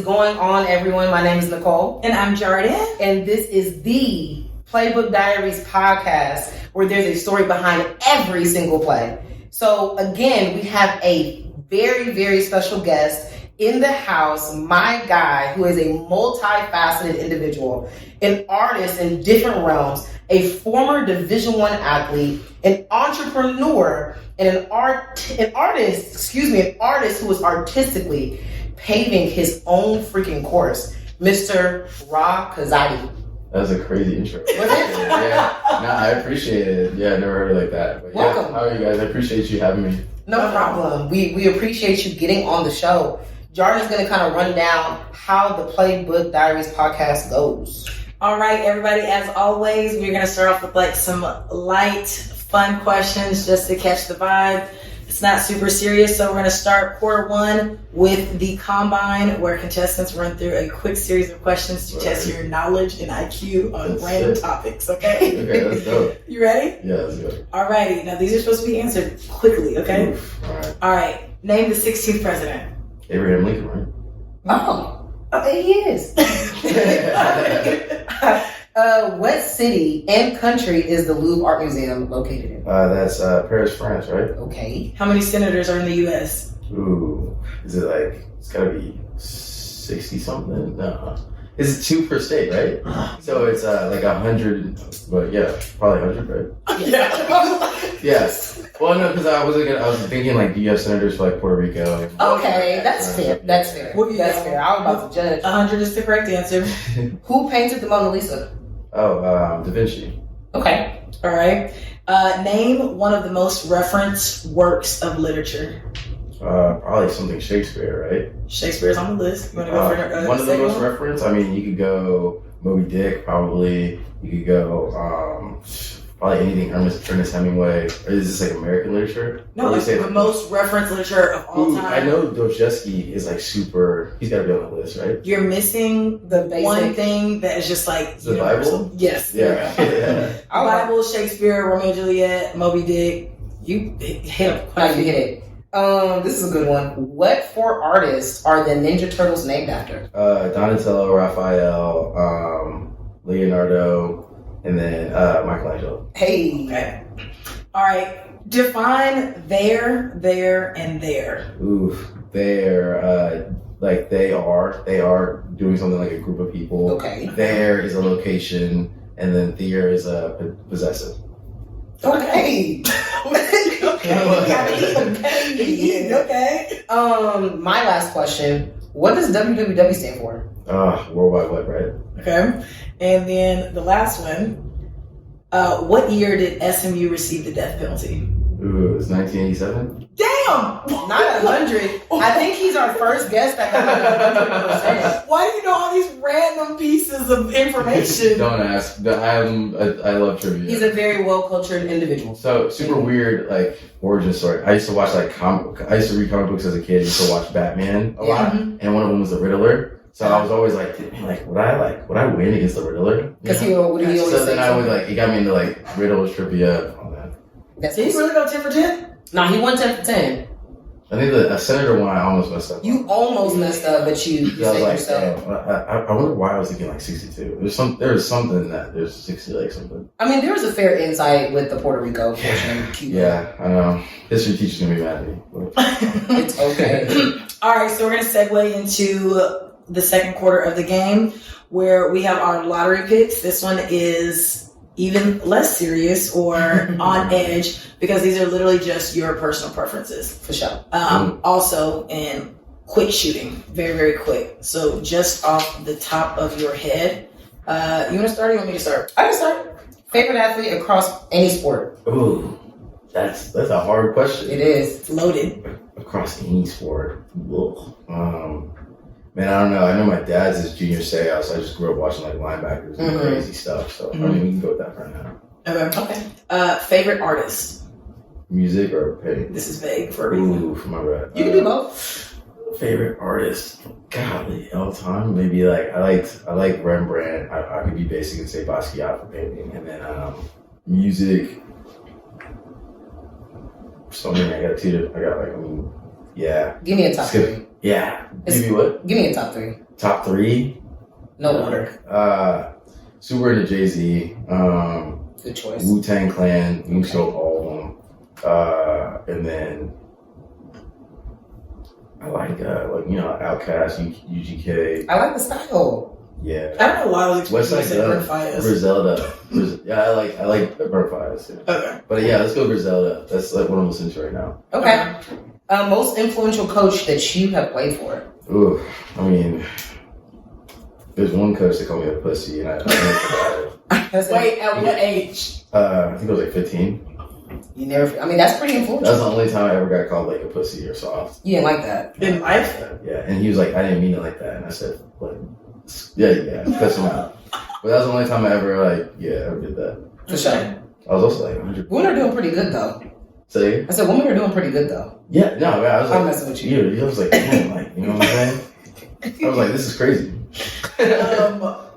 going on, everyone? My name is Nicole. And I'm Jordan. And this is the Playbook Diaries podcast, where there's a story behind every single play. So again, we have a very, very special guest in the house, my guy, who is a multifaceted individual, an artist in different realms, a former Division I athlete, an entrepreneur, and an artist who is artistically paving his own freaking course, Mr. Ra Kazadi. That was a crazy intro. Was it? Yeah. No, I appreciate it. Yeah, I never heard it like that. But welcome. Yeah, how are you guys? I appreciate you having me. No problem. We appreciate you getting on the show. Jordan's going to kind of run down how the Playbook Diaries podcast goes. All right, everybody. As always, we're going to start off with like some light, fun questions just to catch the vibe. It's not super serious, so we're going to start quarter one with the combine, where contestants run through a quick series of questions to test your knowledge and IQ on random topics, okay? Okay, that's dope. You ready? Yeah, let's go. All righty. Now, these are supposed to be answered quickly, okay? Oof. All right. Name the 16th president. Abraham Lincoln, right? Oh, he is. What city and country is the Louvre Art Museum located in? That's Paris, France, right? Okay. How many senators are in the U.S.? Ooh, is it like, it's gotta be 60 something? No. It's 2 per state, right? So it's like 100, but yeah, probably 100, right? Yeah. Yes. Well, no, because I was thinking like, do you have senators for like Puerto Rico? Okay, that's fair. That's fair. Well, yeah. That's fair. I was about to judge. 100 is the correct answer. Who painted the Mona Lisa? Oh, Da Vinci. Okay. All right. Name one of the most referenced works of literature. Probably something Shakespeare, right? Shakespeare's on the list. You wanna go for one of the most one? referenced. I mean, you could go Moby Dick, probably. You could go probably anything Ernest Hemingway. Or is this like American literature? No, like the most referenced literature of all time. I know Dostoevsky is like super. He's got to be on the list, right? You're missing The basic. one thing that is just like The universal. Bible? Yes. Yeah. The Bible, Shakespeare, Romeo and Juliet, Moby Dick. You hit up Now you hit it. This is a good one. What 4 artists are the Ninja Turtles named after? Donatello, Raphael, Leonardo, and then Michelangelo. Hey. Okay. All right. Define there, and there. Oof, they're like they are doing something like a group of people. Okay. There is a location, and then there is a possessive. Okay. Okay. My last question. What does WWW stand for? World Wide Web, right? Okay. And then the last one. What year did SMU receive the death penalty? Ooh, it's 1987. Damn! Not 100. I think he's our first guest that got 100%. Why do you know all these random pieces of information? Don't ask. I love trivia. He's a very well-cultured individual. So super weird, like origin story. I used to watch I used to read comic books as a kid. I used to watch Batman a lot, and one of them was the Riddler. So I was always like, would I win against the Riddler? Because he always So say then I would it got me into Riddle trivia and all that. That's Did he really go 10 for 10? Nah, he won 10 for 10. I think a senator one I almost messed up. You almost messed up, but you I was saved like, yourself. I wonder why I was thinking 62. There's something that there's 60 something. I mean, there was a fair insight with the Puerto Rico portion. Cuba. Yeah, I know. History teacher's gonna be mad at me. It's okay. All right, so we're going to segue into the second quarter of the game, where we have our lottery picks. This one is even less serious or on edge, because these are literally just your personal preferences. For sure. Also in quick shooting, very, very quick. So just off the top of your head, you want to start or you want me to start? I can start. Favorite athlete across any sport? Ooh, that's a hard question. It is. It's loaded. Across any sport. Ugh. Man, I don't know. I know my dad's is junior seiyuu, so I just grew up watching linebackers and crazy stuff. So I mean, we can go with that for now. Okay. Favorite artist? Music or painting? This is vague for a reason. Ooh, for my bad. You can do both. Favorite artist? Golly, all time. Maybe I like Rembrandt. I could be basic and say Basquiat for painting, and then music. Something I got two. Yeah. Give me a top 3. Yeah. Give me what? Give me a top 3. top 3. No order. Super into Jay-Z. Good choice. Wu-Tang Clan. You can show all of them. And then I like Outkast, UGK. I like the style. Yeah. I don't know why I was West expecting Side you to Gun. say Fires. Griselda. Yeah, I like Burnt Fires. Yeah. Okay. But yeah, let's go Griselda. That's like what I'm listening to right now. Okay. Most influential coach that you have played for? Ooh, I mean, there's one coach that called me a pussy, and I think about it. Wait, at what age? I think it was like 15. You never. I mean, that's pretty influential. That's the only time I ever got called like a pussy or soft. You didn't like that. In life? Yeah, and he was like, I didn't mean it like that, and I said, what? Yeah, cuss him out. But that was the only time I ever ever did that. For sure. I was also like 100. Women are doing pretty good though. Say? I said women are doing pretty good though. Yeah, no, man, I was like, I'm messing with you. I was like, damn, like, you know what I'm saying? I was like, this is crazy.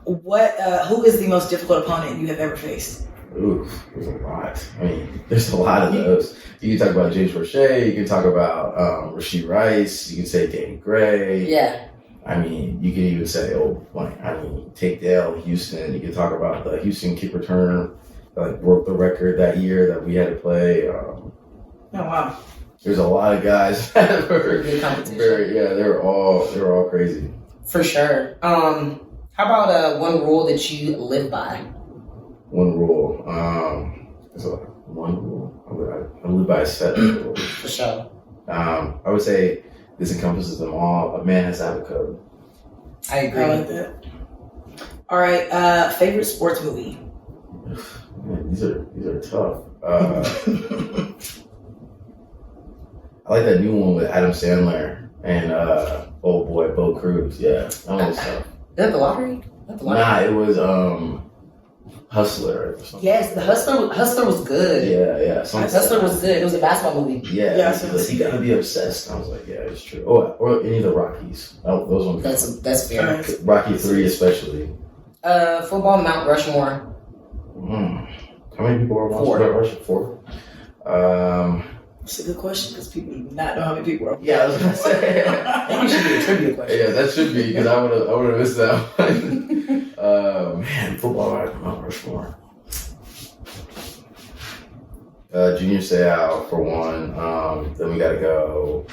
Who is the most difficult opponent you have ever faced? Ooh, there's a lot. I mean, there's a lot of those. You can talk about James Roche. You can talk about Rasheed Rice. You can say Danny Gray. Yeah. I mean, you can even say, take Dale Houston. You can talk about the Houston kick returner that broke the record that year that we had to play. Oh wow. There's a lot of guys that were Good competition. they were all crazy. For sure. How about one rule that you live by? One rule. One rule. I live by a set of rules. For sure. I would say this encompasses them all. A man has to have a code. I agree. I like that. All right. Favorite sports movie? Man, these are tough. I like that new one with Adam Sandler and old boy Bo Cruz. Yeah, that one was tough. Is that the lottery? Nah, it was Hustler or something. Yes, the Hustler was good. Yeah. Hustler was good. It was a basketball movie. Yeah, so like, you gotta be obsessed. I was like, yeah, it's true. Or any of the Rockies. Those ones. That's fair. Rocky 3 especially. Football Mount Rushmore. How many people are watching Mount Rushmore? 4. That's a good question because people do not know how many people are. Yeah, I was gonna say. Maybe it should be a trivia question. Yeah, that should be because I would have missed that one. Man, football Mount Rushmore. Junior Seau for one. Then we gotta go.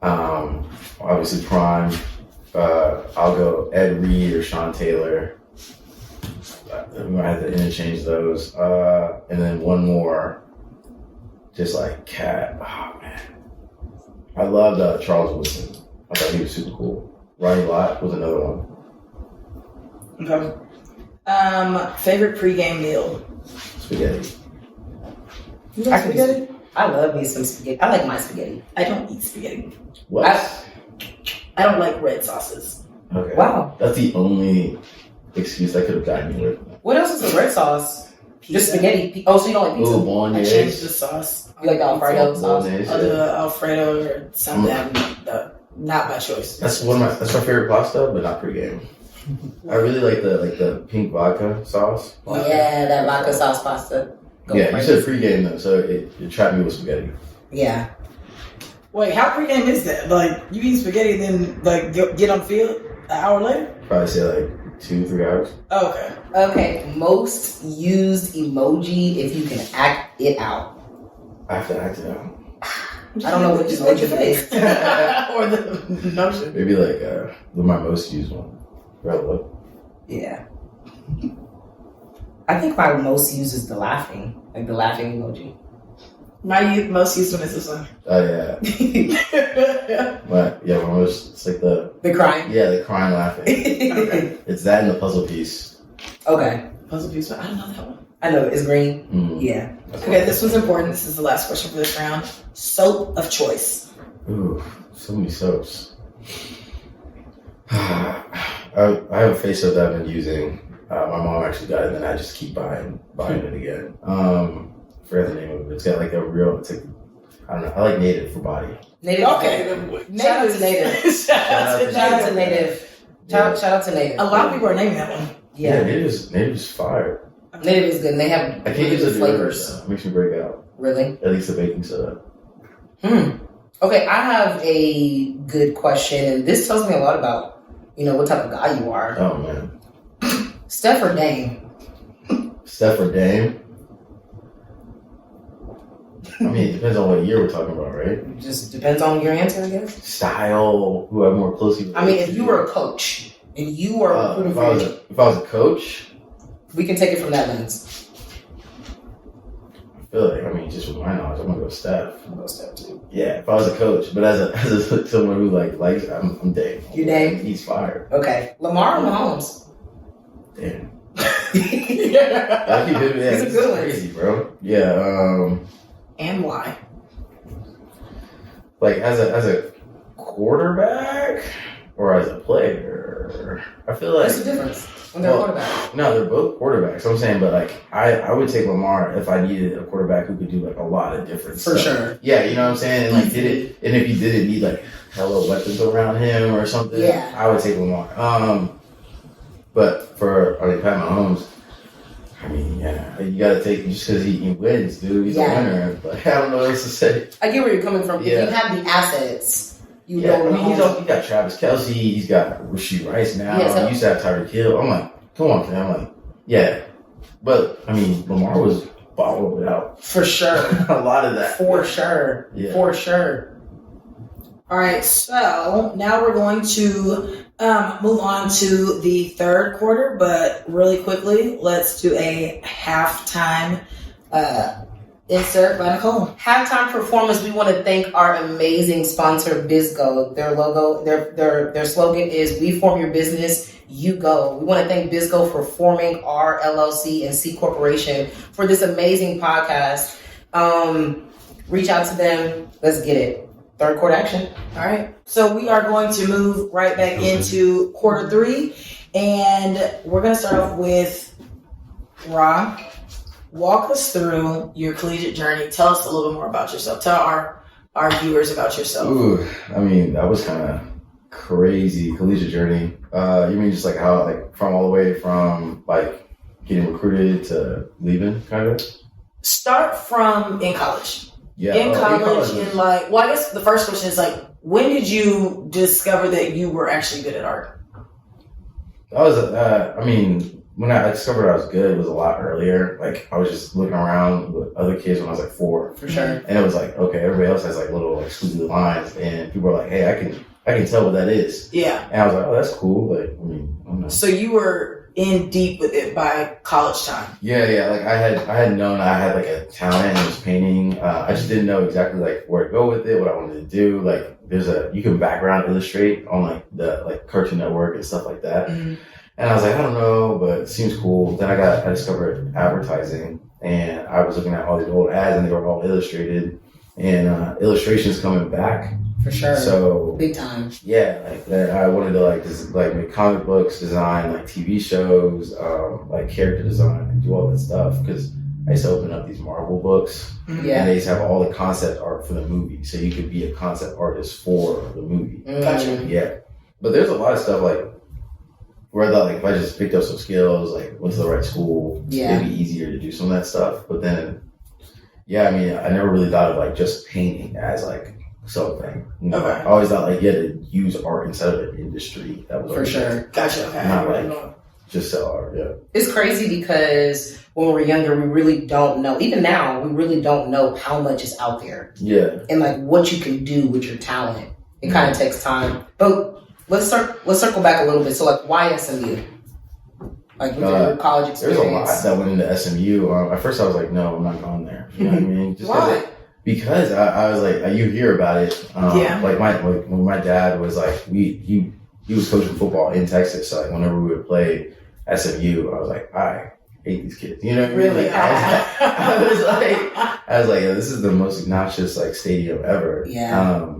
Obviously Prime. I'll go Ed Reed or Sean Taylor. We might have to interchange those. And then one more. Just like Cat. Oh man. I loved Charles Woodson. I thought he was super cool. Ronnie Lott was another one. Okay. Favorite pregame meal? Spaghetti. You like spaghetti? I love me some spaghetti. I like my spaghetti. I don't eat spaghetti. What? I don't like red sauces. Okay. Wow. That's the only excuse I could have gotten you with. What else is the red sauce? Pizza. Just spaghetti. Oh, so you don't like pizza? Ooh, I bolognese. changed the sauce. You like the Alfredo sauce? Bolognese, I'll do yeah. the Alfredo or something. Not my choice. That's my favorite pasta, but not pregame. I really like the pink vodka sauce. Oh, yeah, that vodka sauce pasta. Go Yeah, you crazy. said pregame though, so it trapped me with spaghetti. Yeah. Wait, how pregame is that? Like, you eat spaghetti, then like get on the field an hour later? Probably say like 2-3 hours. Oh, okay. Okay, most used emoji if you can act it out. I have to act it out. I don't know what Just emoji make your it is. face. Or the notion. Maybe like my most used one. Relevant. Yeah. I think my most used is the laughing. Like the laughing emoji. My most used one is this one. Oh yeah. My most, it's like the crying. the crying laughing. Okay. It's that and the puzzle piece. Okay. Puzzle piece. I don't know that one. I know, it's green. Mm. Yeah. Okay, this one's important. This is the last question for this round. Soap of choice. Ooh, so many soaps. I have a face soap that I've been using. My mom actually got it, and then I just keep buying it again. Forget the name of it. It's got like a real. It's like, I don't know. I like Native for body. Native. Okay. Shout out to Native. Shout out Shout out to Native. Shout out to Native. A lot of people are naming that one. Yeah. Native is fire. Native is good. And they have I can't really use good the flavors. flavors. It makes me break out. Really? At least the baking soda. Okay, I have a good question, and this tells me a lot about what type of guy you are. Oh man. Steph or Dame? Steph or Dame? I mean, it depends on what year we're talking about, right? It just depends on your answer, I guess. Style, who I'm more closely. I mean, if you were a coach and you were recruiting if I was a coach, we can take it from that lens. I feel like, I mean, just with my knowledge, I'm gonna go Steph. I'm gonna go Steph too. Yeah, if I was a coach, but as a someone who likes, I'm Dame. You Dame? He's fire. Okay, Lamar or Mahomes? Damn. Yeah. I keep hitting that. He's a good one. Crazy, bro. Yeah. And why? Like as a quarterback or as a player, I feel like What's the difference when they're quarterback? No, they're both quarterbacks. I'm saying, but like I would take Lamar if I needed a quarterback who could do like a lot of different For stuff. sure. Yeah, you know what I'm saying? And like and if you didn't need like hella weapons around him or something, Yeah. I would take Lamar. But for Pat Mahomes, I mean, yeah, you gotta take just because he wins, dude. He's a winner. But I don't know what else to say. I get where you're coming from. Yeah. If you have the assets, you Yeah, know. I mean, he got Travis Kelce, he's got Rasheed Rice now. Yeah, so- He used to have Tyreek Hill. I'm like, come on, man. I'm like, yeah. But I mean, Lamar was balling out For sure. a lot of that. For sure. Yeah. For sure. All right, so now we're going to move on to the third quarter, but really quickly, let's do a halftime insert by Nicole. Halftime performance. We want to thank our amazing sponsor, Bizgo. Their logo, their slogan is "We form your business, you go." We want to thank Bizgo for forming our LLC and C Corporation for this amazing podcast. Reach out to them. Let's get it. Third quarter action. All right, so we are going to move right back into quarter three, and we're going to start off with Ra. Walk us through your collegiate journey. Tell us a little bit more about yourself. Tell our viewers about yourself. Ooh, I mean, that was kind of crazy collegiate journey. You mean just like how, like, from all the way from like getting recruited to leaving, kind of? Start from in college. Yeah, In college, was- and like, well, I guess the first question is like, when did you discover that you were actually good at art? I was, I mean, when I discovered I was good, it was a lot earlier. Like, I was just looking around with other kids when I was like 4. For sure. And it was like, okay, everybody else has like little like squiggly lines, and people were like, hey, I can tell what that is. Yeah. And I was like, oh, that's cool. Like, I mean, I don't know. So you were in deep with it by college time. Yeah. Like I had known I had like a talent and was painting. I just didn't know exactly like where to go with it, what I wanted to do. Like you can background illustrate on like the like Cartoon Network and stuff like that. Mm-hmm. And I was like, I don't know, but it seems cool. Then I discovered advertising, and I was looking at all these old ads, and they were all illustrated, and illustrations coming back. For sure. So big time. yeah, like then I wanted to like make comic books, design like TV shows, like character design, and do all that stuff because I used to open up these Marvel books, Yeah. and they used to have all the concept art for the movie, so you could be a concept artist for the movie. Gotcha. Yeah, but there's a lot of stuff like where I thought like if I just picked up some skills, like went to the right school, Yeah. it'd be easier to do some of that stuff. But then, yeah, I mean, I never really thought of like just painting as like something. You know? Okay. I always thought like you had to use art instead of an industry. That was For always sure. Gotcha. Okay. Not like just sell art. Yeah. It's crazy because when we're younger, we really don't know. Even now, we really don't know how much is out there Yeah. and like what you can do with your talent. It kind of takes time. But let's circle back a little bit. So like, why SMU? Like with your college experience. There's a lot that went into SMU. At first, I was like, no, I'm not going there. You know what I mean? Just Why? Because I was like, you hear about it. Yeah. Like when my dad was like, he was coaching football in Texas. So like whenever we would play SMU, I was like, I hate these kids. You know what I mean? Really? Like, I was like, yeah, this is the most obnoxious like stadium ever. Yeah.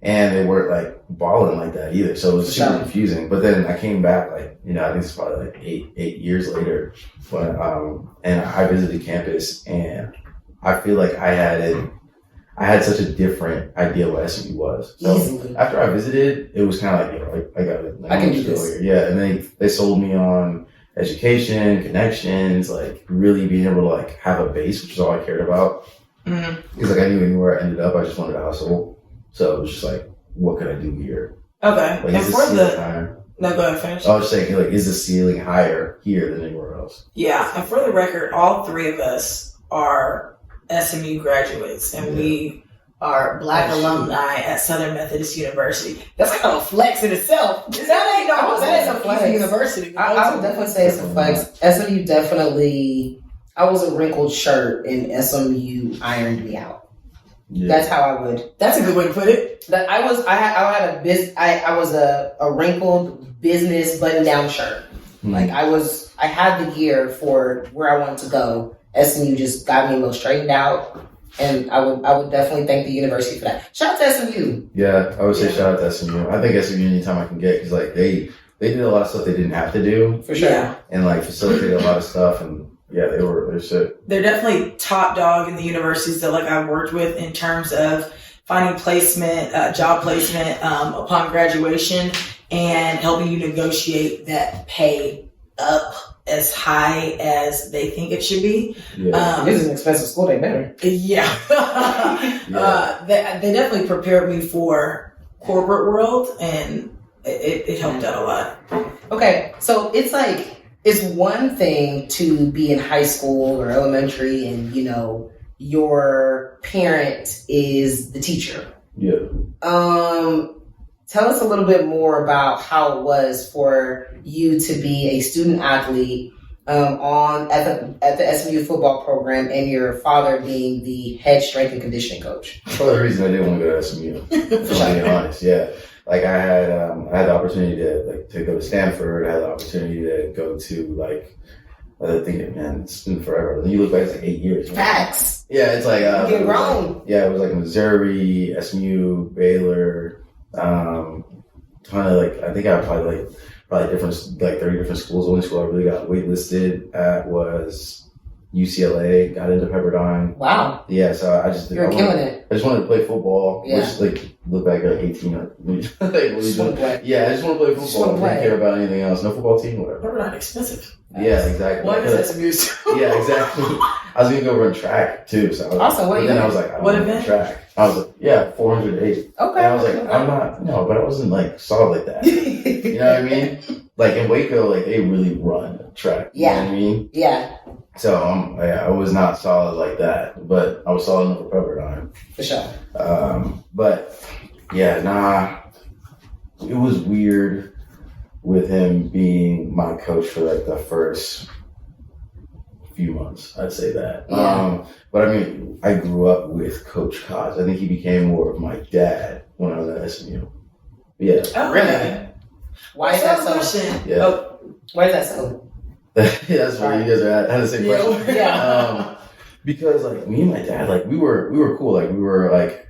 And they weren't like balling like that either. So it was super confusing. But then I came back like, I think it's probably like eight years later. But and I visited campus, and I feel like I had such a different idea what SMU was. So Easily. after I visited, it was kind of like, I got it. Like, I can do this. Here. Yeah. And they sold me on education, connections, like really being able to like have a base, which is all I cared about. Mm-hmm. Because like I knew anywhere I ended up, I just wanted to hustle. So it was just like, what could I do here? Okay. Like, And is for this the time? No, go ahead, finish. I was saying, like, is the ceiling higher here than anywhere else? Yeah, and for the record, all three of us are SMU graduates, and we are Black alumni at Southern Methodist University. That's kind of a flex in itself. That ain't a flex. University. I would definitely say it's a flex. SMU definitely. I was a wrinkled shirt, and SMU ironed me out. Yeah. That's how I would. That's a good way to put it. That I was a wrinkled business button down shirt. Like I had the gear for where I wanted to go. SMU just got me a little straightened out, and I would definitely thank the university for that. Shout out to SMU. Yeah, I would say shout out to SMU. I think SMU anytime I can get, because like they did a lot of stuff they didn't have to do For sure. Yeah. and like facilitated a lot of stuff, and yeah, they're sick. They're definitely top dog in the universities that like I've worked with in terms of finding placement, job placement upon graduation, and helping you negotiate that pay up as high as they think it should be. Yeah. This is an expensive school. They better. Yeah. They definitely prepared me for corporate world, and it helped out a lot. Okay, so it's like it's one thing to be in high school or elementary, and your parent is the teacher. Yeah. Tell us a little bit more about how it was for you to be a student athlete at the SMU football program, and your father being the head strength and conditioning coach. Part of the reason I didn't want to go to SMU, if I'm being honest. Yeah. Like I had the opportunity to go to Stanford. I had the opportunity to go to like, I think, man, it's been forever. Then you look back, it's like 8 years. Right? Facts. Yeah, it's like Get wrong. It was like Missouri, SMU, Baylor, ton of like, I think I probably different, like 30 different schools. The only school I really got waitlisted at was UCLA. Got into Pepperdine. Wow. Yeah, so I just You're killing it. I just wanted to play football. Yeah. Which like look back at 18. Like, what are you Just wanna doing? play. Yeah, I just want to play Just football. wanna I didn't play. care about anything else. No football team, whatever. They're not expensive. Yeah, exactly. What is SMU? Yeah, exactly. I was gonna go run track too. So I was, Awesome. but then I was like, I don't What wanna run event? track. I was like, 400 8. Okay. And I was like, I'm not, no, but I wasn't like solid like that. You know what I mean? Like in Waco, like they really run track. You know what I mean? Yeah, So I was not solid like that, but I was solid enough for Pepperdine. for sure. But yeah, it was weird with him being my coach for like the first few months. I'd say that. Yeah. But I mean, I grew up with Coach Kaz. I think he became more of my dad when I was at SMU. Yeah. Oh, Really? Why is that so? Question. Yeah. Oh, Why is that so? That's why you guys had the same question. Yeah. Because like me and my dad, like we were cool. Like we were like,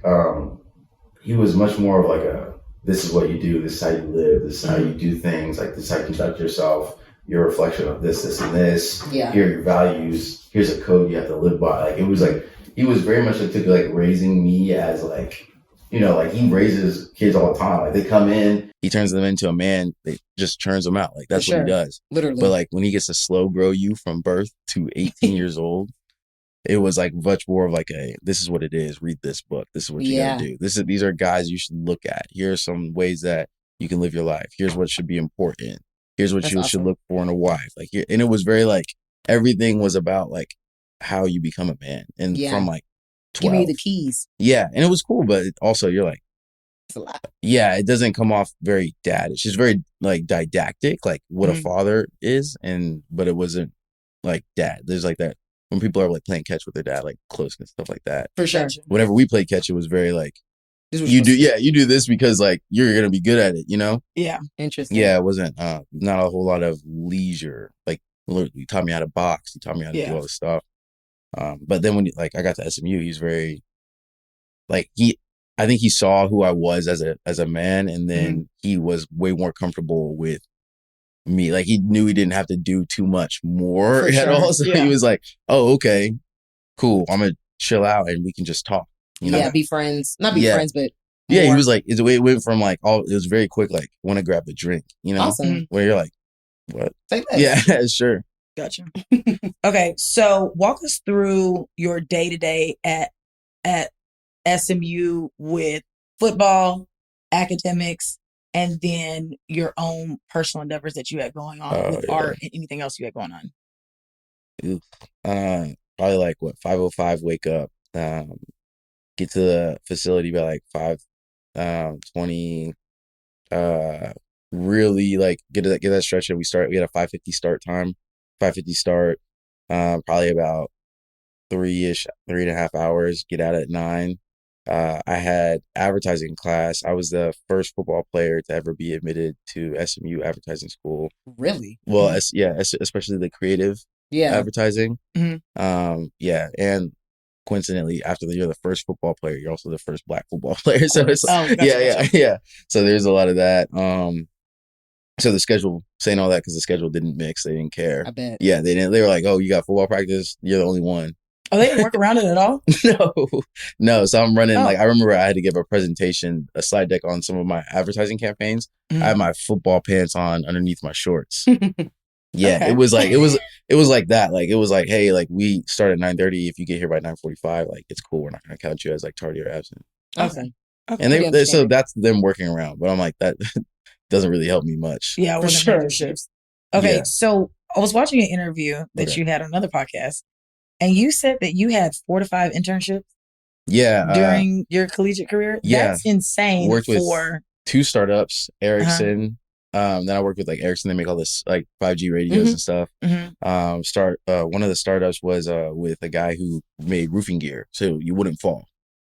he was much more of like this is what you do, this is how you live, this is how you do things, like this is how you conduct yourself, you're a reflection of this, and this. Yeah. Here are your values, here's a code you have to live by. Like it was like he was very much like took like raising me as like, like he raises kids all the time. Like they come in, he turns them into a man, they just churns them out. Like that's For what he sure. does. Literally. But like when he gets to slow grow you from birth to 18 years old, it was like much more of like this is what it is. Read this book. This is what you gotta do. These are guys you should look at. Here are some ways that you can live your life. Here's what should be important. Here's what you should look for in a wife. Like, and it was very like everything was about like how you become a man. And from like 12. Give me the keys. Yeah, and it was cool, but also you're like, It's a lot. yeah, it doesn't come off very dad. It's just very like didactic, like what a father is, but it wasn't like dad. There's like that when people are like playing catch with their dad, like close and stuff like that. For sure. Whenever we played catch, it was very like This was you do this because like you're gonna be good at it, Yeah. Interesting. Yeah, it wasn't not a whole lot of leisure. Like he taught me how to box, he taught me how to do all this stuff. But then when I got to SMU, he's very like I think he saw who I was as a man, and then he was way more comfortable with me. Like he knew he didn't have to do too much more at all. So he was like, "Oh, okay, cool. I'm gonna chill out and we can just talk." Yeah, be friends. Not be friends, but yeah. more. He was like, it went from like it was very quick. Like, want to grab a drink, Awesome. Where you're like, what? Say less. Yeah, sure. Gotcha. Okay, so walk us through your day to day at SMU with football, academics, and then your own personal endeavors that you had going on with art and anything else you had going on? Oof. Probably like what 5:05 wake up, get to the facility by like 5:20. Really like get that stretch in. We had a 5:50 start time, 5:50 start. Probably about 3.5 hours. Get out at 9. I had advertising class. I was the first football player to ever be admitted to SMU advertising school. Really? Well, especially the creative advertising. Mhm. Yeah, and coincidentally, after you're the first football player, you're also the first Black football player. So it's gotcha. yeah. So there's a lot of that. So the schedule, saying all that because the schedule didn't mix, they didn't care. I bet. Yeah, they didn't. They were like, "Oh, you got football practice? You're the only one." Oh, they didn't work around it at all? No. So I'm running, Oh. like, I remember I had to give a presentation, a slide deck on some of my advertising campaigns. Mhm. I had my football pants on underneath my shorts. Yeah, Okay. it was like that. Like, it was like, hey, like, we start at 9:30. If you get here by 9:45, like, it's cool. We're not gonna count you as like tardy or absent. Okay. And so that's them working around. But I'm like, that doesn't really help me much. Yeah, For sure. shifts. Okay, Yeah. so I was watching an interview that Okay. you had on another podcast, and you said that you had 4 to 5 internships Yeah. during your collegiate career. Yeah. That's insane. Worked with for 2 startups, Ericsson. Then I worked with like Ericsson. They make all this like 5G radios and stuff. Mhm. One of the startups was with a guy who made roofing gear, so you wouldn't fall.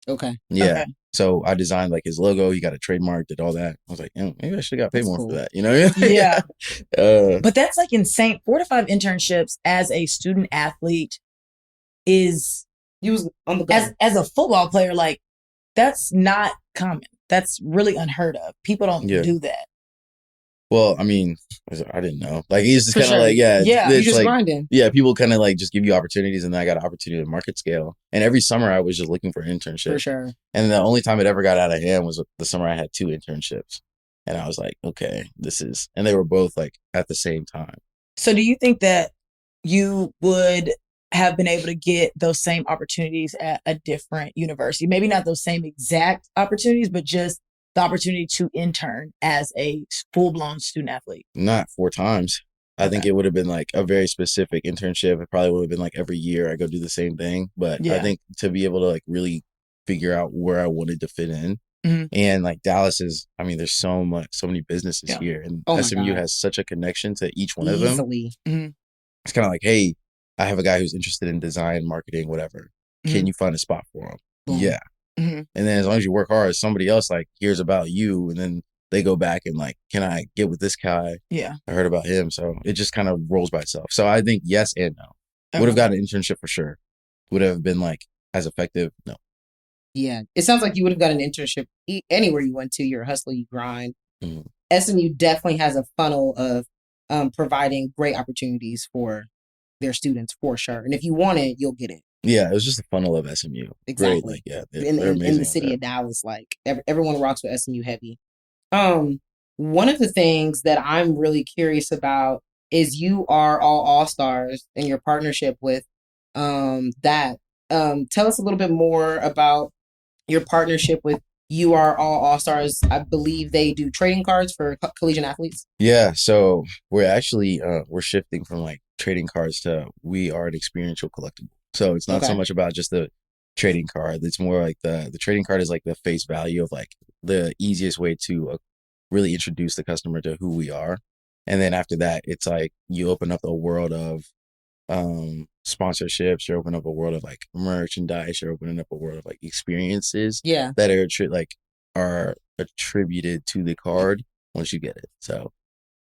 Okay. Yeah. Okay. So I designed like his logo. He got a trademark, did all that. I was like, maybe I should have got paid That's more cool. for that. You know? Yeah. Uh, But that's like insane. 4 to 5 internships as a student athlete is, You was on the go. as a football player, like, that's not common. That's really unheard of. People don't do that. well, I mean, I didn't know. Like, he's just For kind of sure. like, yeah, Yeah, You it's just like, grinding. yeah, people kind of like just give you opportunities, and then I got an opportunity to market scale. And every summer I was just looking for an internship. For sure. And the only time it ever got out of hand was the summer I had 2 internships. And I was like, okay, and they were both like at the same time. So do you think that you would have been able to get those same opportunities at a different university? Maybe not those same exact opportunities, but just the opportunity to intern as a full-blown student athlete? Not 4 times. I think Okay. it would have been like a very specific internship. It probably would have been like every year I go do the same thing. But I Yeah. think to be able to like really figure out where I wanted to fit in. Mhm. And like Dallas is, I mean, there's so many businesses Yeah. here, and Oh my SMU God. has such a connection to each one of them. Easily. It's kind of like, hey, I have a guy who's interested in design, marketing, whatever. Can you find a spot for him? Boom. Yeah. Mhm. And then as long as you work hard, somebody else like hears about you, and then they go back and like, can I get with this guy? Yeah. I heard about him. So it just kind of rolls by itself. So I think yes and no. Okay. Would have gotten an internship for sure. Would have been like as effective? No. Yeah. It sounds like you would have got an internship anywhere you went to. You're a hustler, you grind. Mhm. SMU definitely has a funnel of providing great opportunities for their students for sure. And if you want it, you'll get it. Yeah, it was just a funnel of SMU. Exactly. Great, like, yeah, In they're amazing the at city that. of Dallas, like everyone rocks with SMU heavy. One of the things that I'm really curious about is you are all stars in your partnership with that. Tell us a little bit more about your partnership with You Are All Stars. I believe they do trading cards for collegiate athletes. Yeah, so we're actually we're shifting from like trading cards to we are an experiential collectible. So it's not so Okay. much about just the trading card. It's more like the trading card is like the face value of like the easiest way to really introduce the customer to who we are. And then after that, it's like you open up a world of sponsorships, you open up a world of like merchandise, you're opening up a world of like experiences Yeah. that are attributed to the card once you get it. So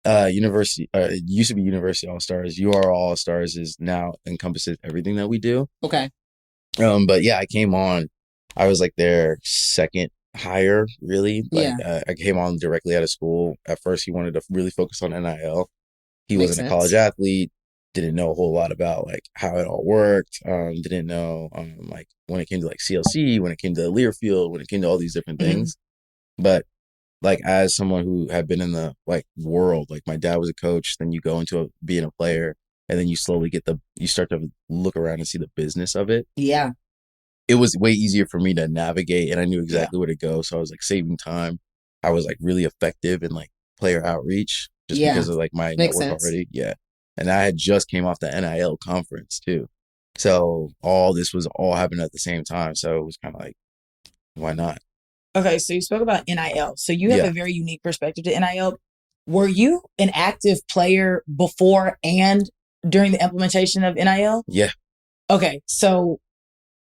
university it used to be University All Stars. You Are All Stars is now encompasses everything that we do. Okay. But yeah, I was like their second hire, really. Like, I came on directly out of school. At first he wanted to really focus on NIL. He Makes wasn't a sense. college athlete, didn't know a whole lot about like how it all worked. Didn't know like when it came to like CLC, when it came to Learfield, when it came to all these different things. But like as someone who had been in the like world, like my dad was a coach, then you go into being a player, and then you slowly you start to look around and see the business of it. Yeah. It was way easier for me to navigate, and I knew exactly where to go. So I was like saving time. I was like really effective in like player outreach just because of like my Makes network sense. already. Yeah. And I had just came off the NIL conference too. So all this was all happening at the same time. So it was kind of like, why not? Okay, so you spoke about NIL. So you have Yeah. a very unique perspective to NIL. Were you an active player before and during the implementation of NIL? Yeah. Okay, so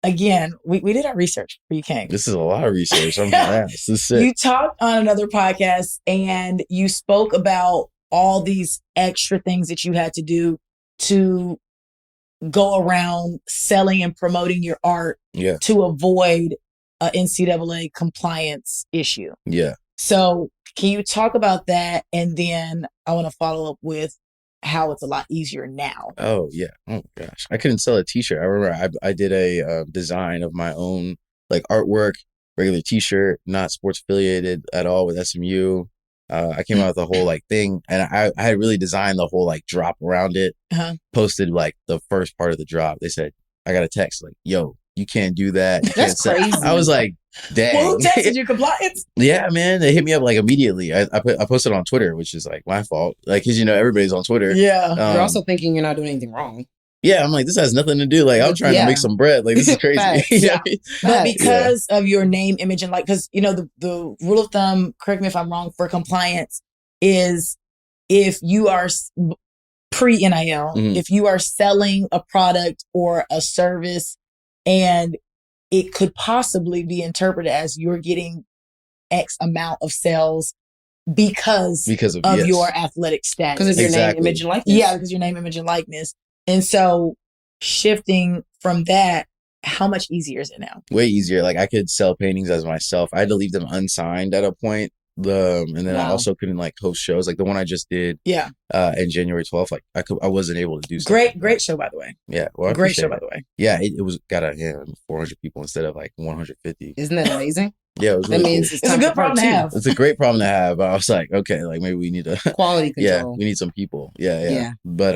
again, we did our research for you, King. This is a lot of research. I'm this is sick. You talked on another podcast and you spoke about all these extra things that you had to do to go around selling and promoting your art Yeah. to avoid a NCAA compliance issue. Yeah. So can you talk about that? And then I want to follow up with how it's a lot easier now. Oh yeah. Oh my gosh. I couldn't sell a t-shirt. I remember I did a design of my own like artwork, regular t-shirt, not sports affiliated at all with SMU. I came out with the whole like thing, and I had really designed the whole like drop around it. Posted like the first part of the drop. They said, I got a text like, yo, you can't do that. You That's can't crazy. I was like, dang. Well, who tested your compliance? Yeah, man, they hit me up like immediately. I posted on Twitter, which is like my fault. Like, cause everybody's on Twitter. Yeah. You're also thinking you're not doing anything wrong. Yeah, I'm like, this has nothing to do. Like, I'm trying to make some bread. Like, this is crazy. Facts. Yeah. But because of your name, image, and like, because the rule of thumb, correct me if I'm wrong, for compliance is if you are pre-NIL, if you are selling a product or a service and it could possibly be interpreted as you're getting X amount of sales because of your athletic status. Because of your name, image, and likeness. Yeah, because your name, image, and likeness. And so shifting from that, how much easier is it now? Way easier. Like, I could sell paintings as myself. I had to leave them unsigned at a point. And then I also couldn't like host shows like the one I just did. Yeah. In January 12th, like I wasn't able to do something. Great show, by the way. Yeah. Well, great show, by the way. Yeah. It was got 400 people instead of like 150. Isn't that amazing? Yeah. It was really that means cool. it's a good problem to have. It's a great problem to have. But I was like, okay, like maybe we need a quality control. Yeah. We need some people. Yeah. But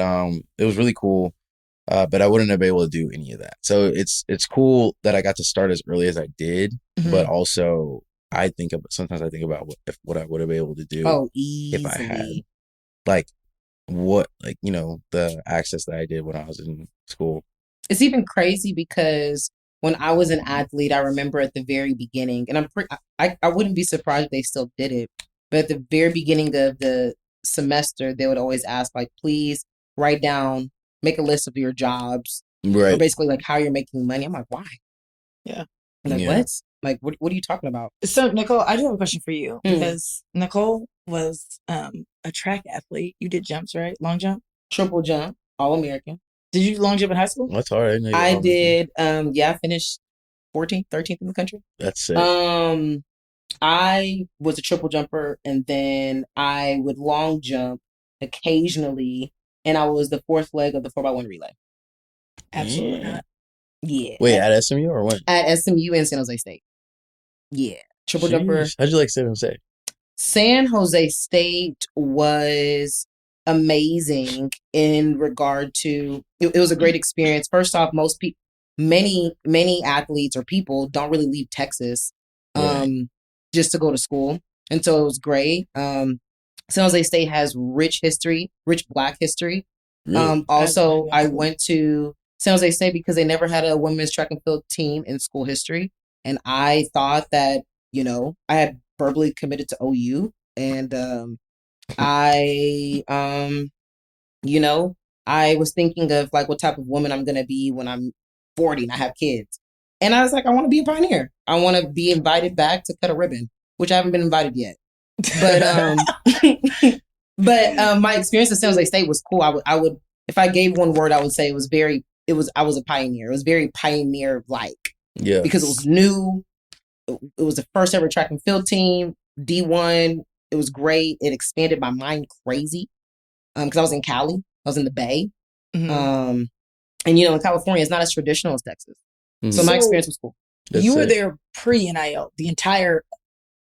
it was really cool. But I wouldn't have been able to do any of that. So it's cool that I got to start as early as I did, but also sometimes I think about what I would have been able to do if I had the access that I did when I was in school. It's even crazy because when I was an athlete, I remember at the very beginning, and I wouldn't be surprised if they still did it, but at the very beginning of the semester, they would always ask like, please write down, make a list of your jobs, right? Or basically like how you're making money. I'm like, why? Yeah. I'm like, what? Like, what are you talking about? So, Nicole, I do have a question for you because Nicole was a track athlete. You did jumps, right? Long jump? Triple jump, All-American. Did you do long jump in high school? That's all right. I did, I finished 14th, 13th in the country. That's sick. I was a triple jumper, and then I would long jump occasionally, and I was the fourth leg of the 4x1 relay. Absolutely not. Yeah. Wait, at SMU or when? At SMU and San Jose State. Yeah. Triple jumper. How'd you like San Jose? San Jose State was amazing in regard to, it was a great experience. First off, most people, many athletes or people don't really leave Texas just to go to school. And so it was great. San Jose State has rich Black history. Really? Also, I went to San Jose State because they never had a women's track and field team in school history. And I thought that, I had verbally committed to OU. And I was thinking of like what type of woman I'm going to be when I'm 40 and I have kids. And I was like, I want to be a pioneer. I want to be invited back to cut a ribbon, which I haven't been invited yet. But my experience at San Jose State was cool. I would, if I gave one word, I would say I was a pioneer. It was very pioneer-like. Yeah. Because it was new. It was the first ever track and field team, D1. It was great. It expanded my mind crazy. Because I was in Cali. I was in the Bay. Mm-hmm. And in California, it's not as traditional as Texas. Mm-hmm. So my experience was cool. You were there pre-NIL, the entire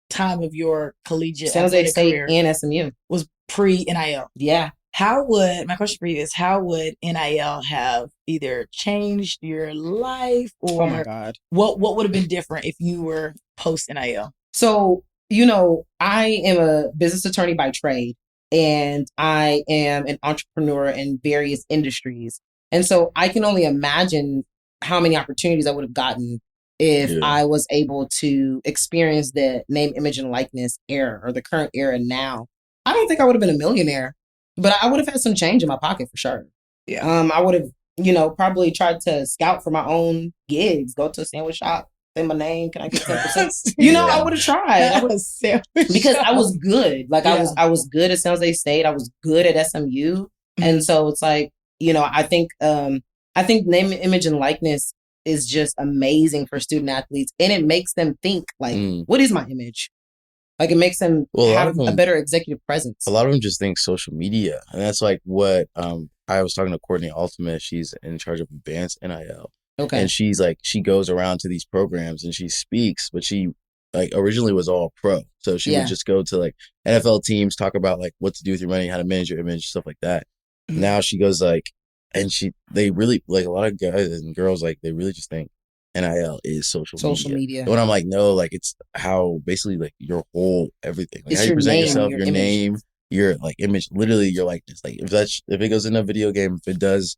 time of your collegiate San Jose State and SMU was pre-NIL. Yeah. My question for you is, how would NIL have either changed your life or oh my God. What would have been different if you were post-NIL? So, I am a business attorney by trade, and I am an entrepreneur in various industries. And so I can only imagine how many opportunities I would have gotten if I was able to experience the name, image, and likeness era, or the current era now. I don't think I would have been a millionaire, but I would have had some change in my pocket for sure. Yeah. I would have, probably tried to scout for my own gigs, go to a sandwich shop, say my name, can I get 10%? I would have tried. Because I was good. Like I was good at San Jose State. I was good at SMU. And so it's like, I think name, image, and likeness is just amazing for student athletes, and it makes them think like, what is my image? Like it makes them have a better executive presence. A lot of them just think social media, and that's like what I was talking to Courtney Ultimate. She's in charge of advanced NIL. Okay. And she's like, she goes around to these programs and she speaks, but she like originally was all pro. So she would just go to like NFL teams, talk about like what to do with your money, how to manage your image, stuff like that. Now she goes like, and they really, like a lot of guys and girls, like they really just think NIL is social media. And when I'm like, no, like it's how basically like your whole everything, like it's how you present name, yourself, your image. name, your like image, literally your likeness. Like if it goes in a video game, if it goes